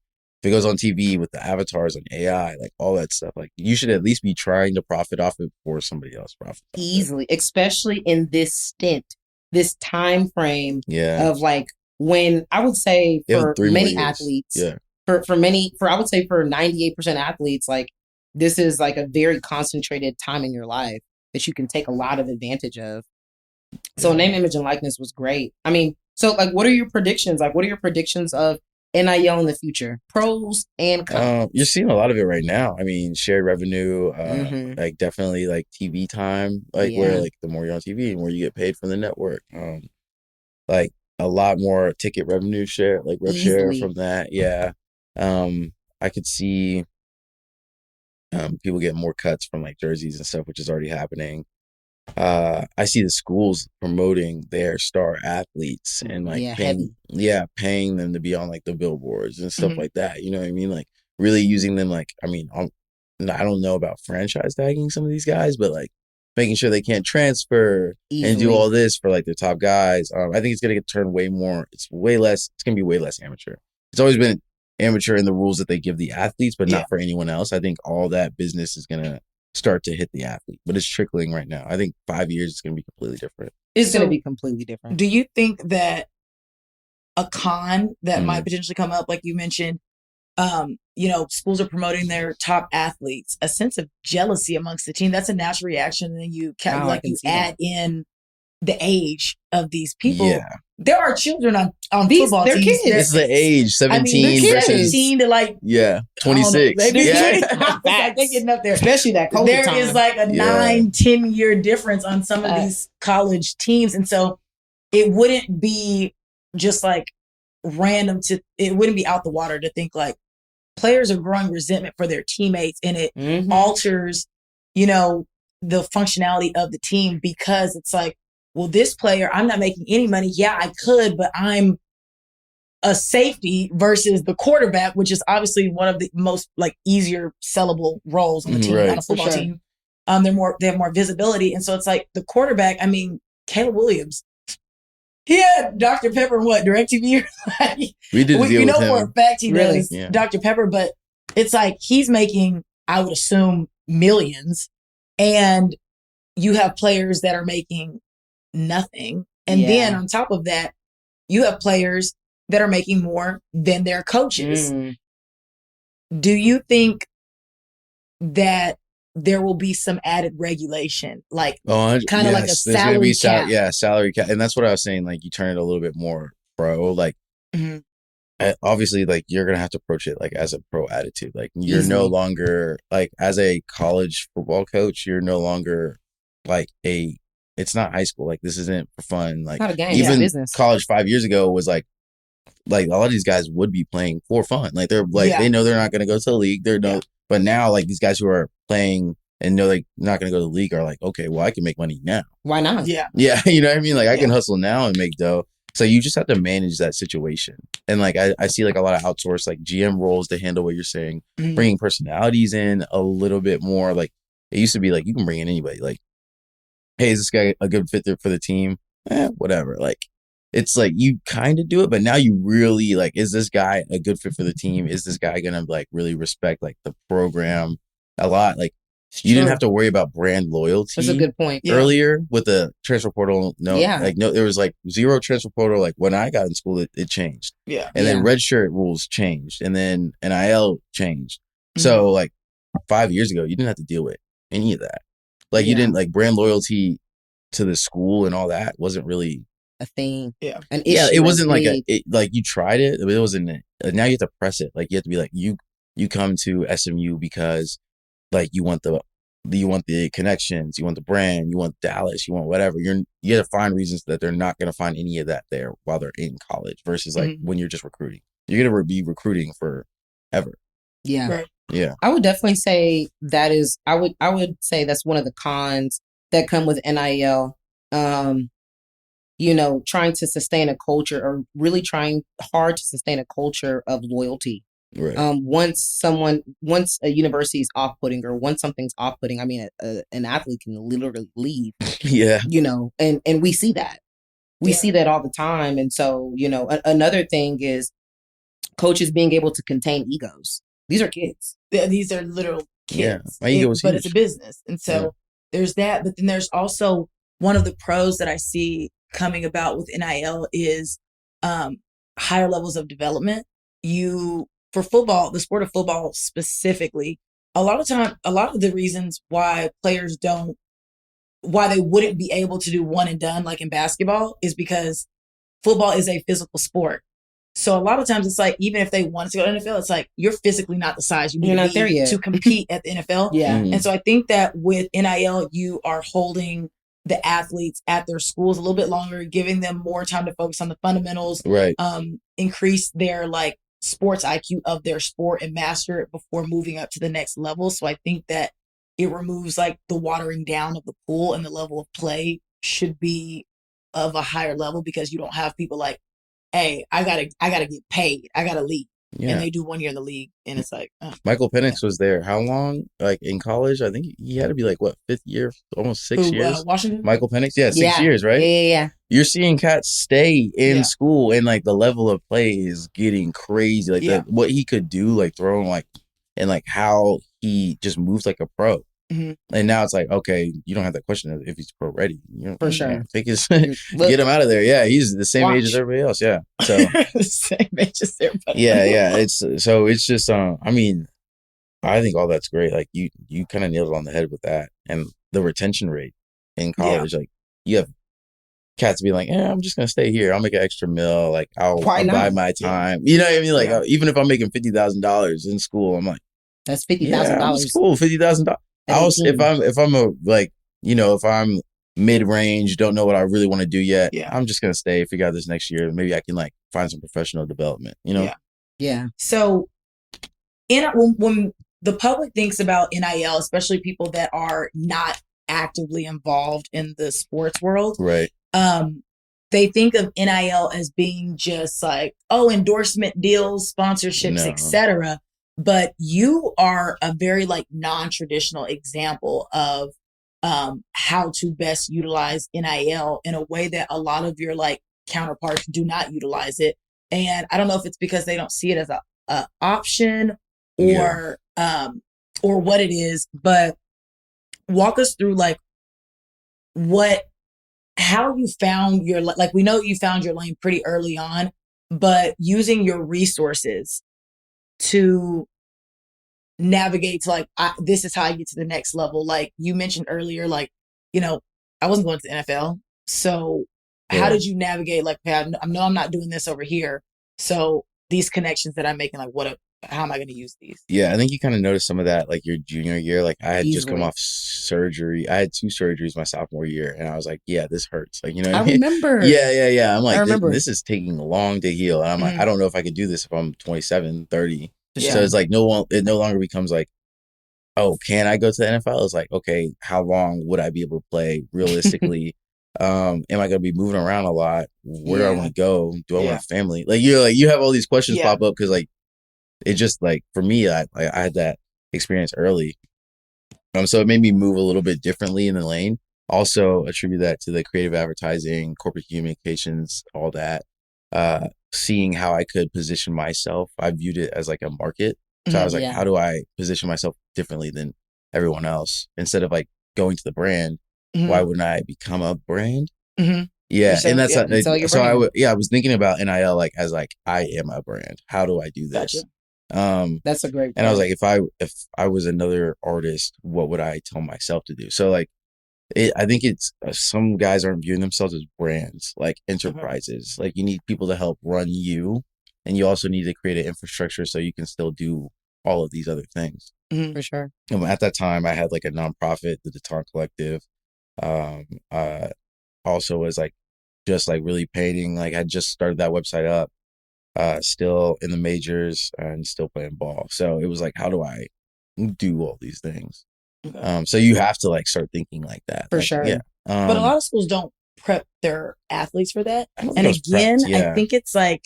on TV with the avatars and AI, like all that stuff, like you should at least be trying to profit off it before somebody else profits easily, especially in this time frame of like when I would say for many athletes, for I would say for 98% athletes, like this is like a very concentrated time in your life that you can take a lot of advantage of. So name, image, and likeness was great. I mean, so like, what are your predictions? Like, what are your predictions of NIL in the future? Pros and cons. You're seeing a lot of it right now. I mean, shared revenue, like definitely like TV time, like where like the more you're on TV, the more you get paid from the network. Like a lot more ticket revenue share, like rev share from that. Yeah. I could see people getting more cuts from like jerseys and stuff, which is already happening. I see the schools promoting their star athletes and like paying them to be on like the billboards and stuff like that. You know what I mean? Like really using them. Like, I mean, I don't know about franchise tagging some of these guys, but like making sure they can't transfer and do all this for like the top guys. I think it's going to turn way more. It's going to be way less amateur. It's always been amateur in the rules that they give the athletes, but not for anyone else. I think all that business is going to start to hit the athlete, but it's trickling right now. I think 5 years it's going to be completely different. It's going to be completely different. Do you think that a con that might potentially come up, like you mentioned, schools are promoting their top athletes, a sense of jealousy amongst the team? That's a natural reaction. And then you add in the age of these people. Yeah. There are children on football teams. Kids. It's the age, 17 versus 17 to like 26. They're getting up there. Especially that COVID There time. is like a 9-10 year difference on some of these college teams. And so it wouldn't be just like random it wouldn't be out the water to think like players are growing resentment for their teammates, and it alters, the functionality of the team, because it's like, well, this player, I'm not making any money. Yeah, I could, but I'm a safety versus the quarterback, which is obviously one of the most like easier sellable roles on the team, on a football team. They have more visibility. And so it's like the quarterback, I mean, Caleb Williams, he had Dr. Pepper DirecTV. We did deal with him. For a fact he does Dr. Pepper, but it's like he's making, I would assume, millions, and you have players that are making nothing. And then on top of that, you have players that are making more than their coaches. Do you think that there will be some added regulation, like kind of like a salary cap? Salary cap. And that's what I was saying. Like you turn it a little bit more pro. Like obviously, like you're gonna have to approach it like as a pro attitude. Like you're no longer like as a college football coach. You're no longer like it's not high school. Like this isn't for fun. Like not a game, even business. College 5 years ago was like a lot of these guys would be playing for fun. Like they're like they know they're not going to go to the league. But now like these guys who are playing and know they're not going to go to the league are like, okay, well I can make money now. Why not? Yeah, you know what I mean. Like I can hustle now and make dough. So you just have to manage that situation. And like I see like a lot of outsourced like GM roles to handle what you're saying, bringing personalities in a little bit more. Like it used to be like you can bring in anybody. Like hey, is this guy a good fit for the team? Whatever. Like, it's like you kind of do it, but now you really like, is this guy a good fit for the team? Is this guy gonna like really respect like the program a lot? Like, you didn't have to worry about brand loyalty. That's a good point. Earlier with the transfer portal, Yeah. there was like zero transfer portal. Like when I got in school, it changed. Yeah. And then red shirt rules changed, and then NIL changed. So like 5 years ago, you didn't have to deal with any of that. Like you didn't like brand loyalty to the school and all that wasn't really a thing. Yeah. An issue. It wasn't like like you tried it, but it wasn't. Now you have to press it. Like you have to be like you come to SMU because like you want the connections, you want the brand, you want Dallas, you want whatever. You have to find reasons that they're not going to find any of that there while they're in college versus like when you're just recruiting. You're going to be recruiting forever. Yeah. Right. Yeah. I would definitely say I would say that's one of the cons that come with NIL. Trying to sustain a culture or really trying hard to sustain a culture of loyalty. Right. Once a university is off-putting or once something's off-putting, I mean, an athlete can literally leave. Yeah. And we see that. We see that all the time. And so, another thing is coaches being able to contain egos. These are kids. These are literal kids. Yeah. My ego was but huge. It's a business. And so there's that. But then there's also one of the pros that I see coming about with NIL is higher levels of development. For football, the sport of football specifically, a lot of the reasons why they wouldn't be able to do one and done like in basketball is because football is a physical sport. So a lot of times it's like, even if they wanted to go to the NFL, it's like, you're physically not the size you need to compete at the NFL. Yeah. And so I think that with NIL, you are holding the athletes at their schools a little bit longer, giving them more time to focus on the fundamentals, right? Increase their like sports IQ of their sport and master it before moving up to the next level. So I think that it removes like the watering down of the pool, and the level of play should be of a higher level because you don't have people like, hey, I gotta get paid, I gotta leave. Yeah. And they do 1 year in the league, and it's like Michael Penix was there how long? Like in college, I think he had to be like what, 5th year, almost 6 years. Washington. Michael Penix, 6 years, right? Yeah. You're seeing cats stay in school, and like the level of play is getting crazy. Like what he could do, like throwing, like and like how he just moves like a pro. Mm-hmm. And now it's like, okay, you don't have that question if he's pro ready. For sure. Take his get him out of there. Yeah, he's the same age as everybody else. Yeah, so the same age as everybody. Yeah. It's just I mean, I think all that's great. Like you kind of nailed it on the head with that, and the retention rate in college. Like you have cats be like, I'm just gonna stay here. I'll make an extra meal. Like I'll buy my time. You know what I mean? Like even if I'm making $50,000 in school, I'm like, that's $50,000. That's cool. $50,000. If I'm a like, if I'm mid-range, don't know what I really want to do yet. Yeah. I'm just gonna stay, figure out this next year. Maybe I can like find some professional development. Yeah. So, when the public thinks about NIL, especially people that are not actively involved in the sports world, right? They think of NIL as being just like, endorsement deals, sponsorships, etc. But you are a very like non-traditional example of how to best utilize NIL in a way that a lot of your like counterparts do not utilize it. And I don't know if it's because they don't see it as a option or what it is, but walk us through like how you found your, like, we know you found your lane pretty early on, but using your resources to navigate to like, this is how I get to the next level. Like you mentioned earlier, like, I wasn't going to the NFL. So how did you navigate? Like, I know I'm not doing this over here. So these connections that I'm making, like how am I going to use these? Yeah, I think you kind of noticed some of that like your junior year. Like I had just come off surgery. I had 2 surgeries my sophomore year, and I was like, yeah, this hurts. Like, I remember. Yeah. I'm like, this is taking long to heal. And I'm like, I don't know if I could do this if I'm 27, 30. Yeah. So it's like it no longer becomes like, oh, can I go to the NFL? It's like, okay, how long would I be able to play realistically? Am I going to be moving around a lot? Where do I want to go? Do I want a family? Like you have all these questions pop up because like it just like for me, I had that experience early, so it made me move a little bit differently in the lane. also attribute that to the creative advertising, corporate communications, all that. Seeing how I could position myself, I viewed it as like a market. So I was like, how do I position myself differently than everyone else? Instead of like going to the brand, why wouldn't I become a brand? Yeah, and that's so I was thinking about NIL like as like I am a brand. How do I do this? Gotcha. That's a great point. And I was like, if I was another artist, what would I tell myself to do? So like, I think it's some guys aren't viewing themselves as brands, like enterprises. Like you need people to help run you, and you also need to create an infrastructure so you can still do all of these other things. For sure. And at that time, I had like a nonprofit, the Deton Collective. Also was like just like really painting. Like I just started that website up. Still in the majors and still playing ball. So it was like, how do I do all these things? So you have to like start thinking like that. For like, sure. Yeah. But a lot of schools don't prep their athletes for that. And again, I think it's like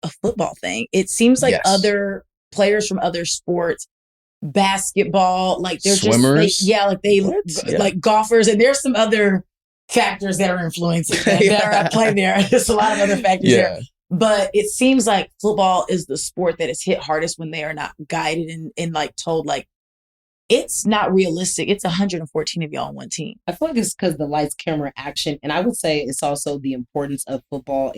a football thing. It seems like other players from other sports, basketball, like they're swimmers. Like golfers. And there's some other factors that are influencing that are at play there. There's a lot of other factors there. But it seems like football is the sport that is hit hardest when they are not guided and like told like, it's not realistic. It's 114 of y'all on one team. I feel like it's because the lights, camera, action. And I would say it's also the importance of football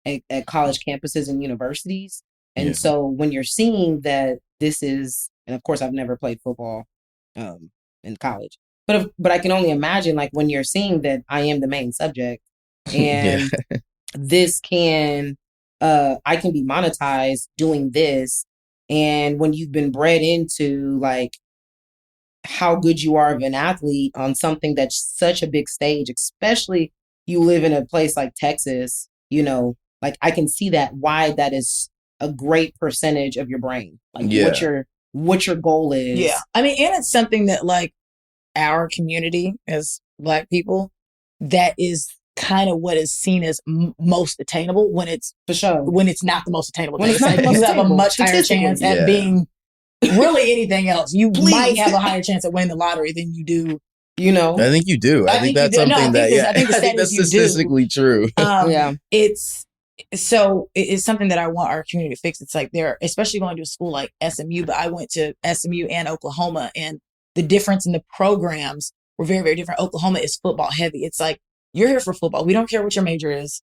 at college campuses and universities. And so when you're seeing that this is, and of course I've never played football in college, but I can only imagine like when you're seeing that I am the main subject and this can, I can be monetized doing this. And when you've been bred into like how good you are of an athlete on something that's such a big stage, especially you live in a place like Texas, you know, like I can see that why that is a great percentage of your brain. Like what your goal is. Yeah. I mean, and it's something that like our community as Black people, that is kind of what is seen as most attainable when it's for sure when it's not the most attainable when thing. It's not like you have a much higher chance at being really anything else. You might have a higher chance at winning the lottery than you do. You know, I think you do. I think that's something I think that's statistically true. It's something that I want our community to fix. It's like they're especially going to a school like SMU, but I went to SMU and Oklahoma, and the difference in the programs were very, very different. Oklahoma is football heavy. It's like, you're here for football. We don't care what your major is.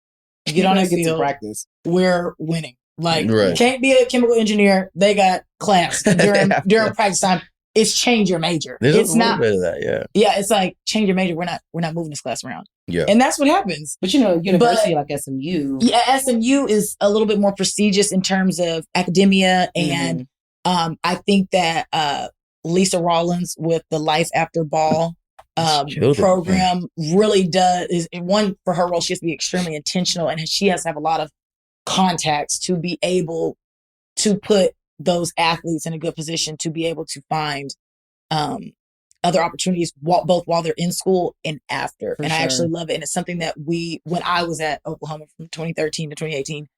You get on a field. Practice. We're winning. Like, you can't be a chemical engineer. They got class during practice time. It's change your major. There's a little bit of that, yeah. It's like change your major. We're not moving this class around. Yeah, and that's what happens. But you know, university like SMU. Yeah, SMU is a little bit more prestigious in terms of academia, and I think that Lisa Rollins with the Life After Ball program really does is one for her role. She has to be extremely intentional, and she has to have a lot of contacts to be able to put those athletes in a good position to be able to find other opportunities both while they're in school and after. I actually love it. And it's something that when I was at Oklahoma from 2013 to 2018,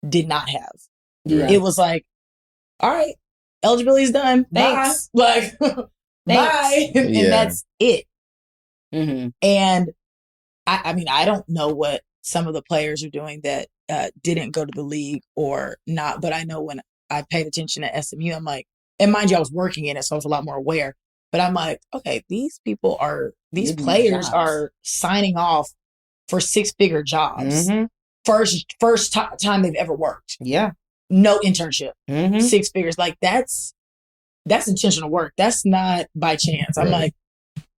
did not have. Yeah. It was like, all right, eligibility is done. Thanks. Bye. Like, bye. And that's it. Mm-hmm. And I mean, I don't know what some of the players are doing that didn't go to the league or not, but I know when I paid attention at SMU, I'm like, and mind you, I was working in it, so I was a lot more aware. But I'm like, okay, these players are signing off for 6-figure jobs. Mm-hmm. First time they've ever worked. Yeah. No internship. Mm-hmm. 6 figures. Like that's intentional work. That's not by chance. I'm like,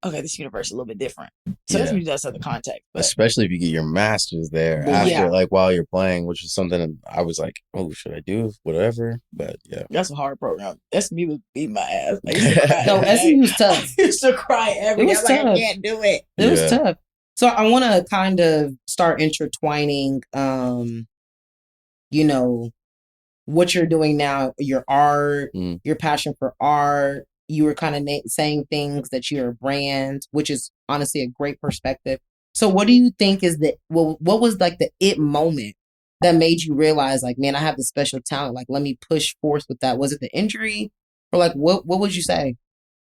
okay, this universe is a little bit different. So that's when you does other contact. But. Especially if you get your master's there after, like while you're playing, which is something that I was like, oh, should I do whatever? But yeah. That's a hard program. SMU would beat my ass. No, SMU's tough. I used to cry every day. Like, I can't do it. It was tough. So I want to kind of start intertwining, you know, what you're doing now, your art, your passion for art. You were kind of saying things that you're a brand, which is honestly a great perspective. So what do you think is what was like the it moment that made you realize like, man, I have this special talent. Like, let me push forth with that. Was it the injury or like, what would you say?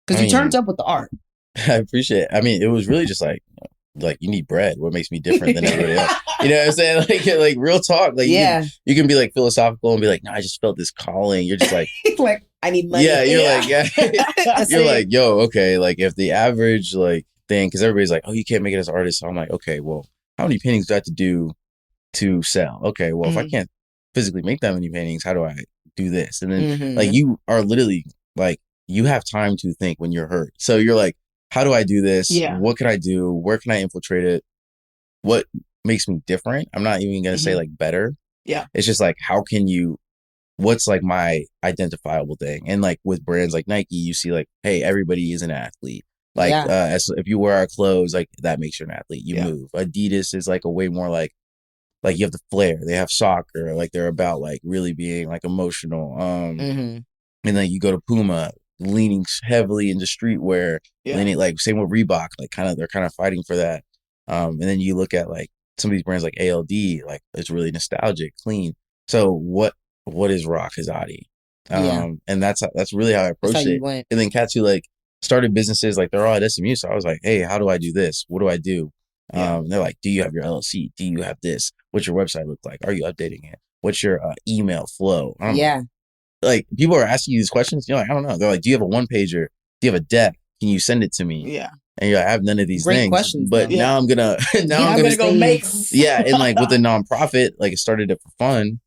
Because you turned up with the art. I appreciate it. I mean, it was really just like you need bread. What makes me different than everybody else? You know what I'm saying? Like real talk. Like you can be like philosophical and be like, no, I just felt this calling. You're just like, like I need money. Yeah, you're like, you're like, yo, okay. Like if the average like thing, because everybody's like, oh, you can't make it as an artist. So I'm like, okay, well, how many paintings do I have to do to sell? Okay, well, if I can't physically make that many paintings, how do I do this? And then like you are literally like, you have time to think when you're hurt. So you're like, how do I do this? Yeah. What can I do? Where can I infiltrate it? What makes me different? I'm not even going to say like better. Yeah. It's just like, what's like my identifiable thing? And like with brands like Nike, you see like, hey, everybody is an athlete. Like if you wear our clothes, like that makes you an athlete. You move. Adidas is like a way more like you have the flair. They have soccer. Like they're about like really being like emotional. And then you go to Puma, leaning heavily into streetwear, leaning like same with Reebok, like they're kind of fighting for that. And then you look at like some of these brands like ALD, like it's really nostalgic, clean. So what is Ra Kazadi? And that's really how I approached it. And then cats who like started businesses, like they're all at SMU. So I was like, hey, how do I do this? What do I do? They're like, do you have your LLC? Do you have this? What's your website look like? Are you updating it? What's your email flow? Like people are asking you these questions. You're like, I don't know. They're like, do you have a one pager? Do you have a deck? Can you send it to me? Yeah. And you're like, I have none of these Great things. questions, but now I'm gonna I'm gonna go make. Yeah, and like with the nonprofit, like it started it for fun.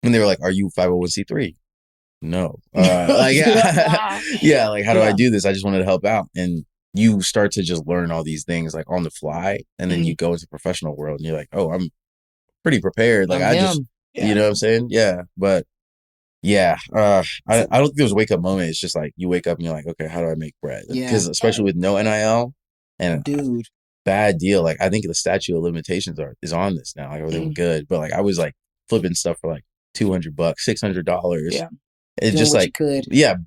And they were like, are you 501c3? No. Like yeah, like how do I do this? I just wanted to help out. And you start to just learn all these things like on the fly, and then you go into the professional world and you're like, oh, I'm pretty prepared. Like you know what I'm saying? Yeah. But I don't think there's a wake up moment. It's just like you wake up and you're like, okay, how do I make bread? Because especially with no NIL and bad deal. Like I think the statute of limitations is on this now. Like they were good, but like I was like flipping stuff for like $200, $600. Yeah. It's just like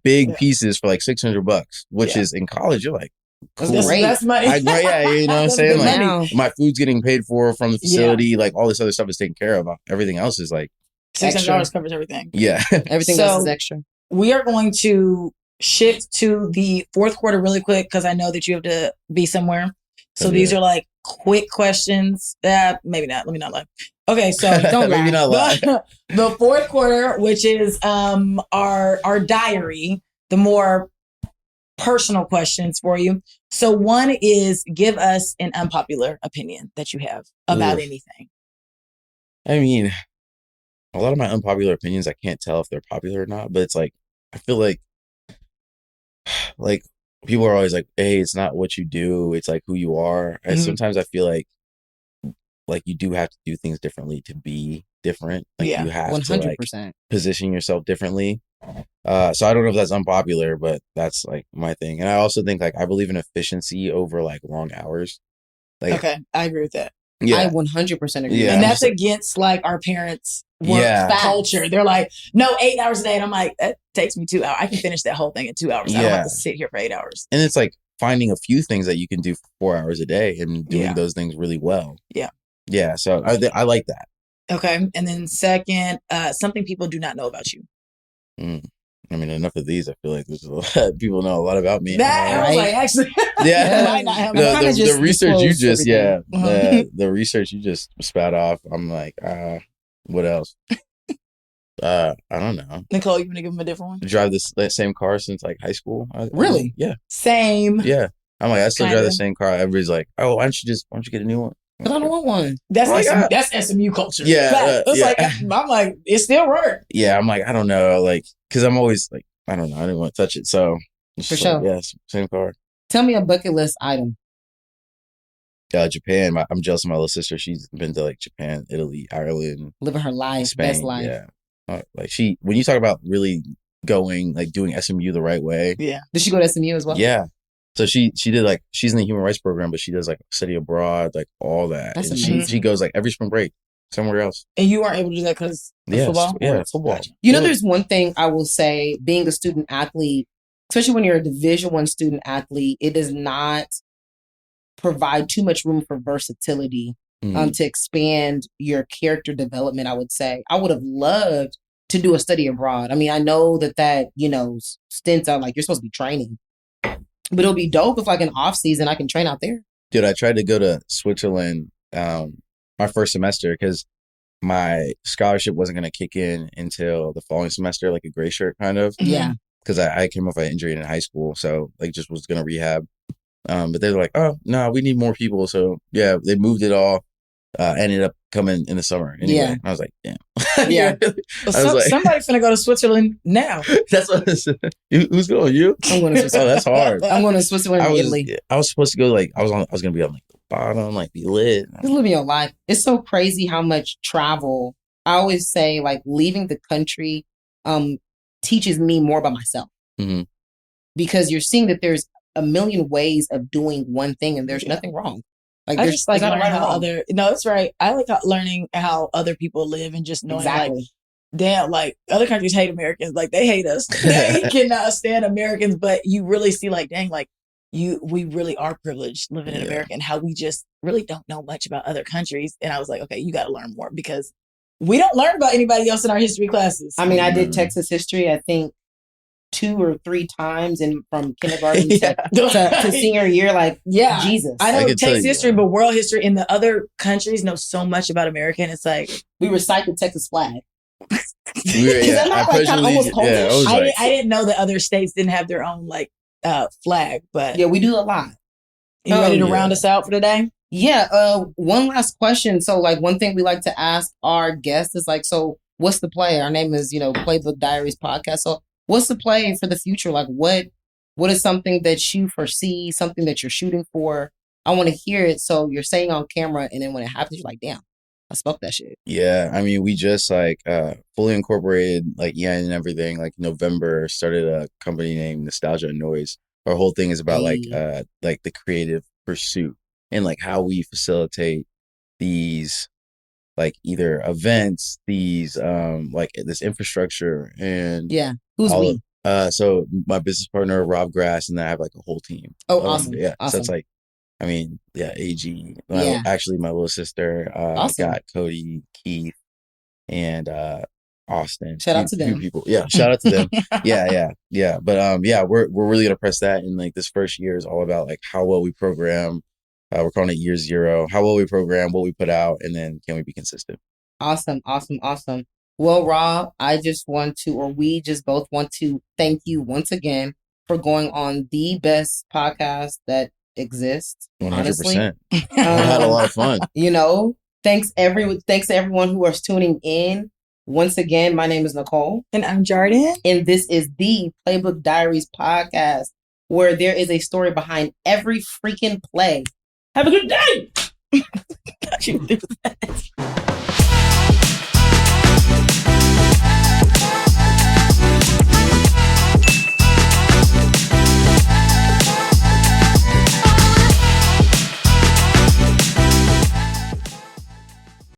big pieces for like $600, which is in college. You're like, cool. That's money. You know what I'm saying? Like my food's getting paid for from the facility. Like all this other stuff is taken care of. Everything else is like $600 covers everything. Yeah. Everything else is extra. We are going to shift to the fourth quarter really quick because I know that you have to be somewhere. So these are like quick questions. Maybe not. Let me not lie. Okay, so don't lie. Maybe not lie. The fourth quarter, which is our diary, the more personal questions for you. So one is give us an unpopular opinion that you have about anything. I mean, a lot of my unpopular opinions, I can't tell if they're popular or not, but it's like, I feel like people are always like, hey, it's not what you do, it's like who you are. And sometimes I feel like you do have to do things differently to be different. Like you have 100%. To like position yourself differently. So I don't know if that's unpopular, but that's like my thing. And I also think like I believe in efficiency over like long hours. Like, okay, I agree with that. Yeah. I 100% agree. And that's against like our parents' work culture. They're like, no, 8 hours a day. And I'm like, that takes me 2 hours. I can finish that whole thing in 2 hours. I don't have to sit here for 8 hours. And it's like finding a few things that you can do for 4 hours a day and doing those things really well. Yeah. Yeah. So I like that. Okay. And then second, something people do not know about you. I mean, enough of these. I feel like there's a lot people know a lot about me. I was like, actually, the research you just, the research you just spat off. I'm like, what else? I don't know. Nicole, you want to give him a different one? Drive that same car since like high school. Really? Yeah. Same. Yeah. I'm like, I still drive the same car. Everybody's like, oh, why don't you get a new one? But I don't want one. That's SMU culture. Yeah. Like, I'm like, it still works. Yeah. I'm like, I don't know. Like, cause I'm always like, I don't know. I didn't want to touch it. So for sure. Like, yeah, same car. Tell me a bucket list item. Japan. I'm jealous of my little sister. She's been to like Japan, Italy, Ireland. Living her life. Spain, best life. Yeah. Like when you talk about really going, like doing SMU the right way. Yeah. Did she go to SMU as well? Yeah. So she did like, she's in the human rights program, but she does like study abroad, like all that. That's and amazing. She goes like every spring break somewhere else. And you weren't able to do that because of football? Yeah, football. Gotcha. You know, there's one thing I will say, being a student athlete, especially when you're a Division I student athlete, it does not provide too much room for versatility to expand your character development, I would say. I would have loved to do a study abroad. I mean, I know that, you know, stints are like, you're supposed to be training. But it'll be dope if like an off season I can train out there. Dude, I tried to go to Switzerland my first semester because my scholarship wasn't going to kick in until the following semester, like a gray shirt kind of. Yeah. Because I came off an injury in high school, so like just was going to rehab. But they were like, oh, no, we need more people. So yeah, they moved it all. Ended up coming in the summer. Anyway. Yeah. I was like, damn. Yeah. Somebody's finna go to Switzerland now. That's what I said. Who's going? You? I'm going to Switzerland. Oh, that's hard. I'm going to Switzerland and Italy. I was supposed to go like I was going to be on like the bottom, like be lit. Just living your life. It's so crazy how much travel. I always say like leaving the country teaches me more about myself. Mm-hmm. Because you're seeing that there's a million ways of doing one thing and there's nothing wrong. Like I just like there's not learning right how or wrong. other. No, that's right. I like learning how other people live and just knowing like, damn, like other countries hate Americans. Like they hate us. They cannot stand Americans. But you really see like, dang, like we really are privileged living in America and how we just really don't know much about other countries. And I was like, okay, you got to learn more because we don't learn about anybody else in our history classes. I mean, I did Texas history, I think 2 or 3 times from kindergarten to senior year. Like, Jesus. I know Texas history, but world history in the other countries know so much about America. And it's like, we recite the Texas flag. Is that not like kind of almost cultish? I didn't know that other states didn't have their own like flag, but yeah, we do a lot. You ready to round us out for today? Yeah. One last question. So, like, one thing we like to ask our guests is like, so what's the play? Our name is, Playbook Diaries Podcast. So, what's the play for the future? Like, what is something that you foresee? Something that you're shooting for? I want to hear it. So you're saying on camera, and then when it happens, you're like, damn, I spoke that shit. Yeah, I mean, we just like fully incorporated like EIN and everything. Like November, started a company named Nostalgia and Noise. Our whole thing is about like the creative pursuit and like how we facilitate these like either events, these like this infrastructure and who's we? So my business partner Rob Grass, and then I have like a whole team. Oh, awesome! Yeah, awesome. So it's like, I mean, AG. Actually, my little sister got Cody, Keith, and Austin. Shout out to them. People. Yeah, shout out to them. yeah. But we're really gonna press that. And like this first year is all about like how well we program. We're calling it year 0. How well we program, what we put out, and then can we be consistent? Awesome. Well, Rob, we just both want to thank you once again for going on the best podcast that exists. 100%. I had a lot of fun. Thanks to everyone who is tuning in. Once again, my name is Nicole. And I'm Jordan. And this is the Playbook Diaries podcast, where there is a story behind every freaking play. Have a good day!